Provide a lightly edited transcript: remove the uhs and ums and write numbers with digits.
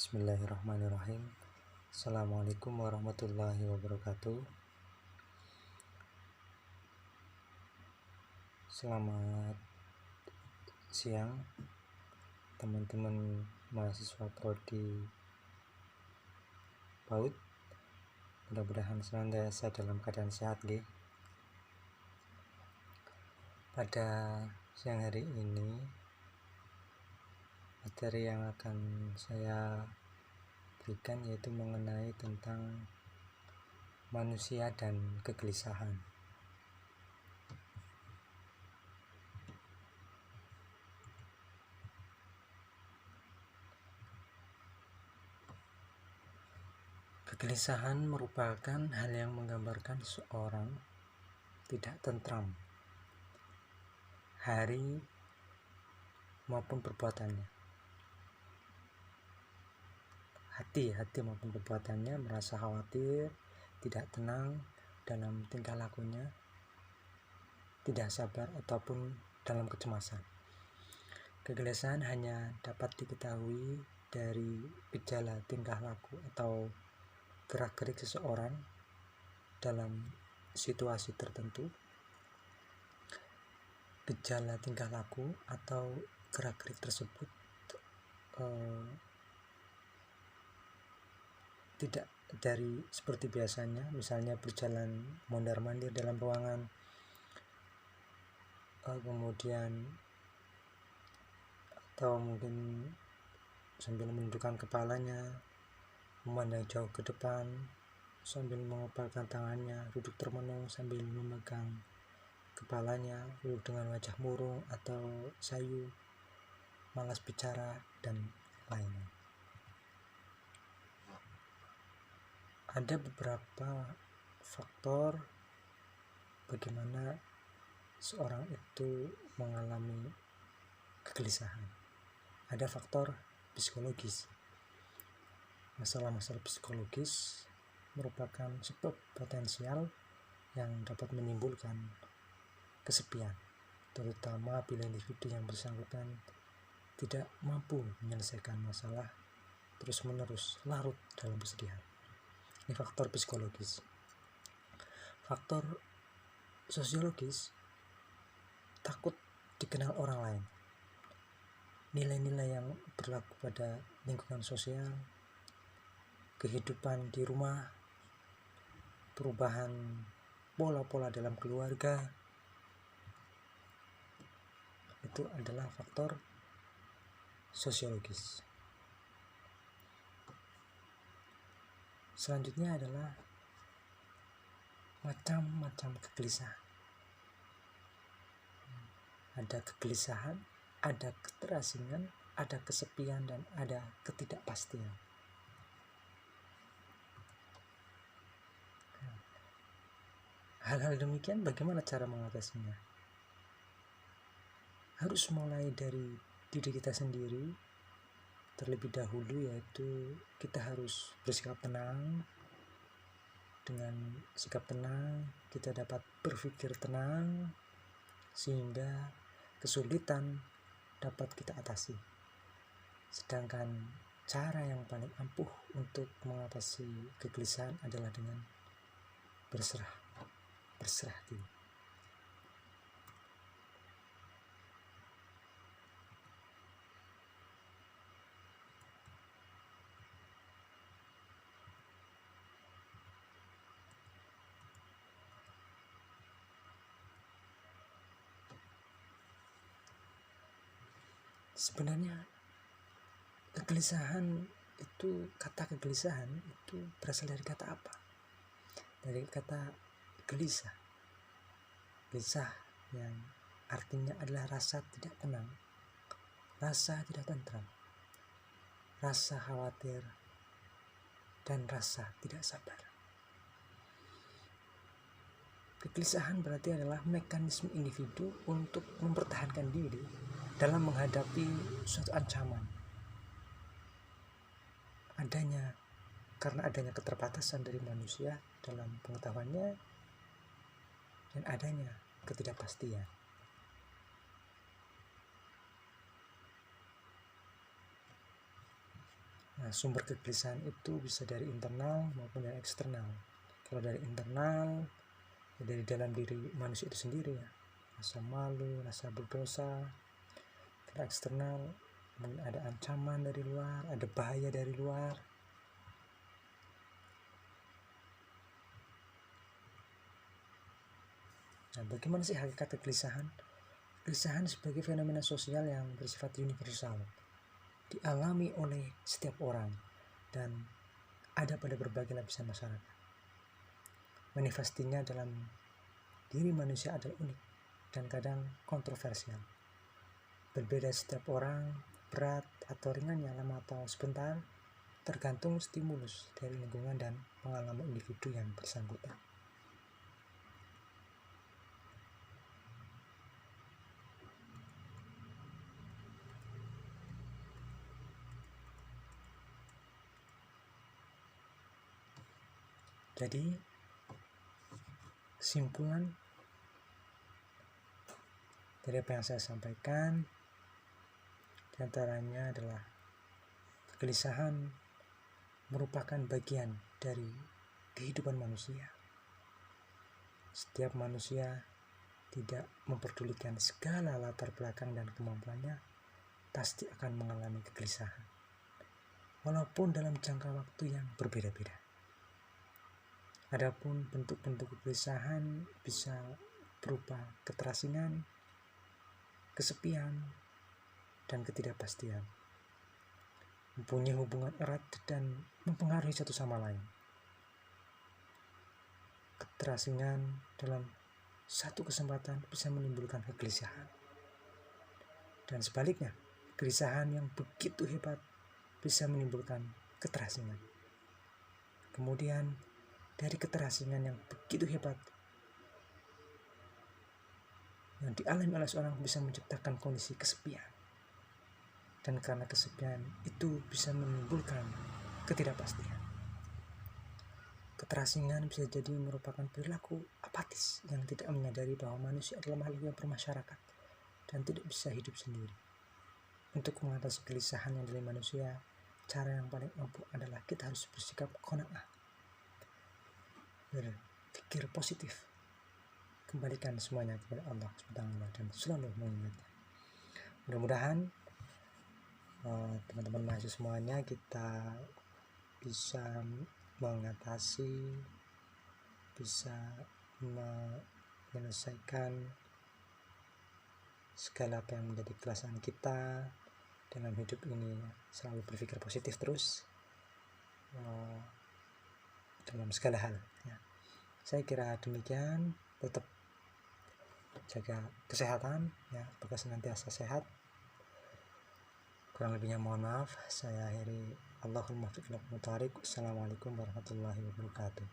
Bismillahirrahmanirrahim. Assalamualaikum warahmatullahi wabarakatuh. Selamat siang teman-teman mahasiswa prodi PAUD. Mudah-mudahan senantiasa dalam keadaan sehat nggih. Pada siang hari ini materi yang akan saya berikan yaitu mengenai tentang manusia dan kegelisahan. Kegelisahan merupakan hal yang menggambarkan seorang tidak tentram hari maupun perbuatannya. Hati maupun perbuatannya merasa khawatir, tidak tenang dalam tingkah lakunya, tidak sabar ataupun dalam kecemasan. Kegelisahan hanya dapat diketahui dari gejala tingkah laku atau gerak-gerik seseorang dalam situasi tertentu. Gejala tingkah laku atau gerak-gerik tersebut tidak dari seperti biasanya, misalnya berjalan mondar-mandir dalam ruangan, kemudian atau mungkin sambil menundukkan kepalanya, memandang jauh ke depan, sambil mengepalkan tangannya, duduk termenung sambil memegang kepalanya, duduk dengan wajah murung atau sayu, malas bicara, dan lainnya. Ada beberapa faktor bagaimana seorang itu mengalami kegelisahan. Ada faktor psikologis. Masalah-masalah psikologis merupakan sebab potensial yang dapat menimbulkan kesepian, terutama bila individu yang bersangkutan tidak mampu menyelesaikan masalah, terus-menerus larut dalam kesedihan. Ini faktor psikologis. Faktor sosiologis, takut dikenal orang lain. Nilai-nilai yang berlaku pada lingkungan sosial, kehidupan di rumah, perubahan pola-pola dalam keluarga, itu adalah faktor sosiologis. Selanjutnya adalah macam-macam kegelisahan. Ada kegelisahan, ada keterasingan, ada kesepian, dan ada ketidakpastian. Hal-hal demikian bagaimana cara mengatasinya? Harus mulai dari diri kita sendiri terlebih dahulu, yaitu kita harus bersikap tenang. Dengan sikap tenang kita dapat berpikir tenang sehingga kesulitan dapat kita atasi. Sedangkan cara yang paling ampuh untuk mengatasi kegelisahan adalah dengan berserah diri. Sebenarnya kata kegelisahan itu berasal dari kata apa? Dari kata gelisah. Gelisah yang artinya adalah rasa tidak tenang, rasa tidak tentram, rasa khawatir, dan rasa tidak sabar. Kegelisahan berarti adalah mekanisme individu untuk mempertahankan diri dalam menghadapi suatu ancaman. Karena adanya keterbatasan dari manusia dalam pengetahuannya dan adanya ketidakpastian. Nah, sumber kegelisahan itu bisa dari internal maupun dari eksternal. Kalau dari internal, ya dari dalam diri manusia itu sendiri ya, rasa malu, rasa berdosa. Kalau eksternal, mungkin ada ancaman dari luar, ada bahaya dari luar. Nah, bagaimana sih hakikat kegelisahan? Kegelisahan sebagai fenomena sosial yang bersifat universal, dialami oleh setiap orang dan ada pada berbagai lapisan masyarakat. Manifestinya dalam diri manusia adalah unik dan kadang kontroversial. Berbeda setiap orang, berat atau ringannya lama atau sebentar, tergantung stimulus dari lingkungan dan pengalaman individu yang bersangkutan. Jadi, kesimpulan dari apa yang saya sampaikan diantaranya adalah kegelisahan merupakan bagian dari kehidupan manusia. Setiap manusia tidak memperdulikan segala latar belakang dan kemampuannya, pasti akan mengalami kegelisahan, walaupun dalam jangka waktu yang berbeda-beda. Adapun bentuk-bentuk kegelisahan bisa berupa keterasingan, kesepian, dan ketidakpastian, mempunyai hubungan erat dan mempengaruhi satu sama lain. Keterasingan dalam satu kesempatan bisa menimbulkan kegelisahan, dan sebaliknya, kegelisahan yang begitu hebat bisa menimbulkan keterasingan. Kemudian dari keterasingan yang begitu hebat yang dialami oleh seorang bisa menciptakan kondisi kesepian, dan karena kesepian itu bisa menimbulkan ketidakpastian. Keterasingan bisa jadi merupakan perilaku apatis yang tidak menyadari bahwa manusia adalah makhluk yang bermasyarakat dan tidak bisa hidup sendiri. Untuk mengatasi kegelisahan yang dari manusia, cara yang paling ampuh adalah kita harus bersikap qanaah, berpikir positif, kembalikan semuanya kepada Allah SWT dan selalu mengingatnya. Mudah-mudahan teman-teman mahasiswa semuanya kita bisa mengatasi, bisa menyelesaikan segala apa yang menjadi kegelisahan kita dalam hidup ini. Selalu berpikir positif terus dalam segala hal ya. Saya kira demikian. Tetap jaga kesehatan ya, apakah senantiasa sehat. Kurang lebihnya mohon maaf. Saya akhiri. Allahumma fiqh. Assalamualaikum warahmatullahi wabarakatuh.